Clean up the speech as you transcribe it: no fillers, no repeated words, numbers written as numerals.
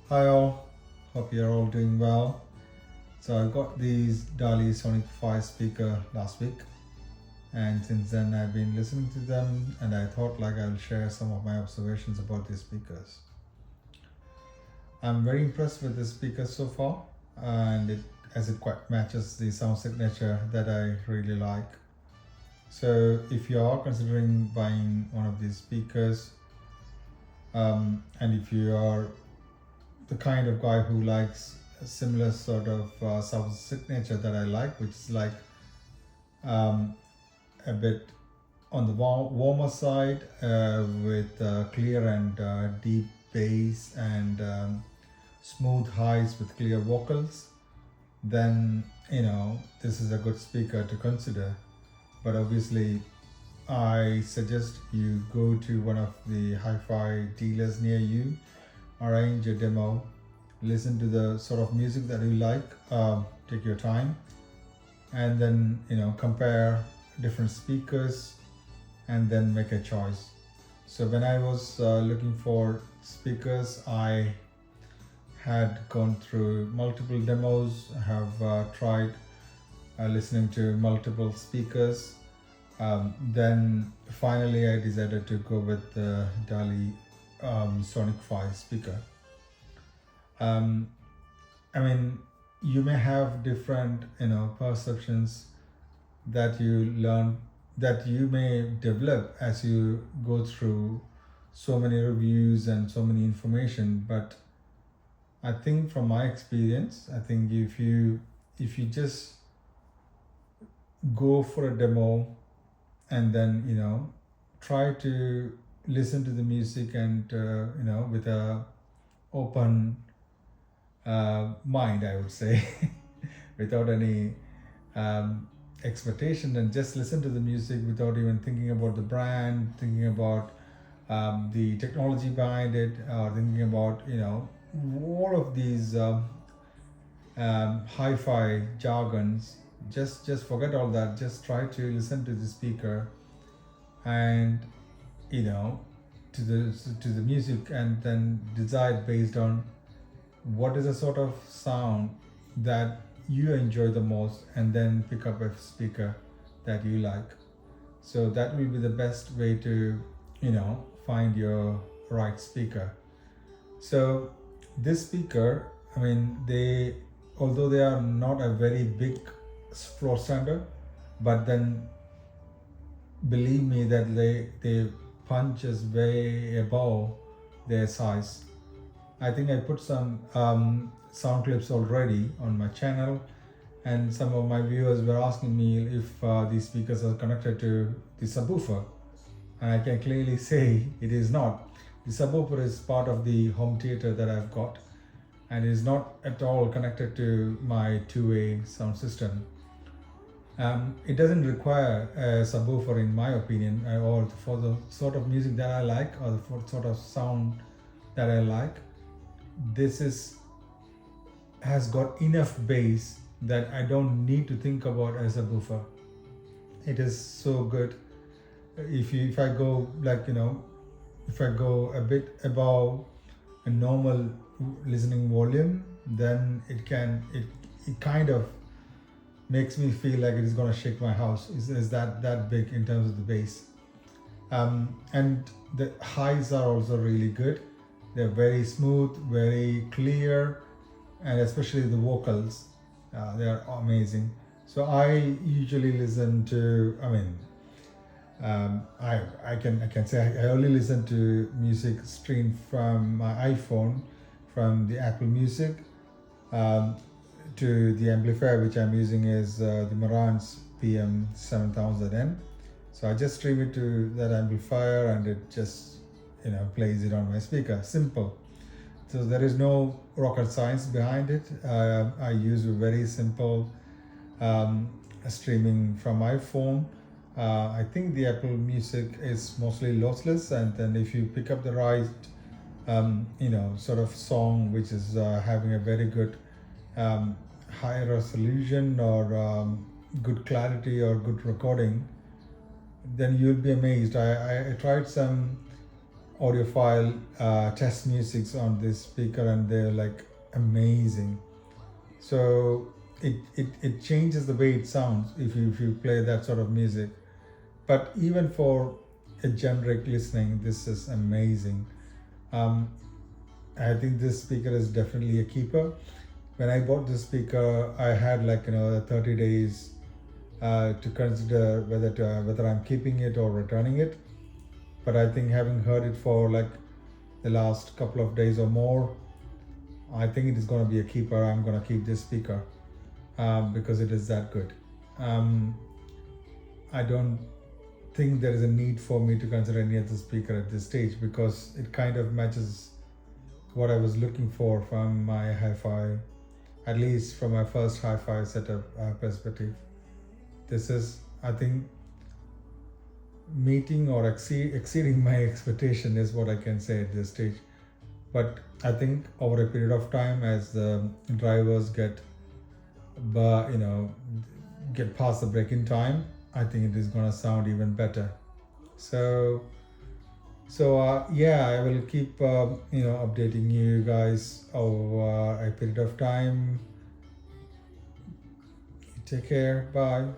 Hi all, hope you're all doing well. So I got these Dali Sonik 5 speaker last week, and since then I've been listening to them, and I thought like I'll share some of my observations about these speakers. I'm very impressed with this speaker so far, and it quite matches the sound signature that I really like. So if you are considering buying one of these speakers, and if you are the kind of guy who likes a similar sort of sound signature that I like, which is like um, a bit on the warmer side with clear and deep bass and smooth highs with clear vocals, then this is a good speaker to consider. But obviously, I suggest you go to one of the hi-fi dealers near you, arrange a demo, listen to the sort of music that you like, take your time, and then compare different speakers and then make a choice. So when I was looking for speakers, I had gone through multiple demos, have tried listening to multiple speakers. Then finally I decided to go with the Dali Sonic 5 speaker. I mean, you may have different perceptions that you learn, that you may develop as you go through so many reviews and so many information. But I think from my experience, I think if you just go for a demo and then try to listen to the music and with a open mind, I would say, without any expectation, and just listen to the music without even thinking about the brand, thinking about the technology behind it, or thinking about all of these hi-fi jargons. Just forget all that. Just try to listen to the speaker and to the music, and then decide based on what is the sort of sound that you enjoy the most, and then pick up a speaker that you like. So that will be the best way to find your right speaker. So this speaker, I mean, although they are not a very big floor standard, but then believe me that they punch is way above their size. I think I put some sound clips already on my channel, and some of my viewers were asking me if these speakers are connected to the subwoofer, and I can clearly say it is not. The subwoofer is part of the home theater that I've got, and is not at all connected to my two-way sound system. It doesn't require a subwoofer, in my opinion, or for the sort of music that I like, or the sort of sound that I like. This has got enough bass that I don't need to think about a subwoofer. It is so good. If I go if I go a bit above a normal listening volume, then it kind of makes me feel like it is going to shake my house. Is that big in terms of the bass. And the highs are also really good. They're very smooth, very clear, and especially the vocals, they are amazing. So I usually listen to, I can say I only listen to music streamed from my iPhone, from the Apple Music, to the amplifier which I'm using is the Marantz PM7000M. So I just stream it to that amplifier, and it just plays it on my speaker. Simple. So there is no rocket science behind it. I use a very simple streaming from my phone. I think the Apple Music is mostly lossless, and then if you pick up the right sort of song which is having a very good high resolution or good clarity or good recording, then you'll be amazed. I tried some audiophile test musics on this speaker, and they're like amazing. So it changes the way it sounds if you play that sort of music. But even for a generic listening, this is amazing. um, I think this speaker is definitely a keeper. When I bought this speaker, I had like 30 days to consider whether I'm keeping it or returning it. But I think having heard it for like the last couple of days or more, I think it is going to be a keeper. I'm going to keep this speaker because it is that good. I don't think there is a need for me to consider any other speaker at this stage, because it kind of matches what I was looking for from my hi-fi, at least from my first hi-fi setup perspective. This is, I think, meeting or exceeding my expectation is what I can say at this stage. But I think over a period of time, as the drivers get past the break-in time, I think it is going to sound even better. So yeah, I will keep updating you guys over a period of time. Take care. Bye.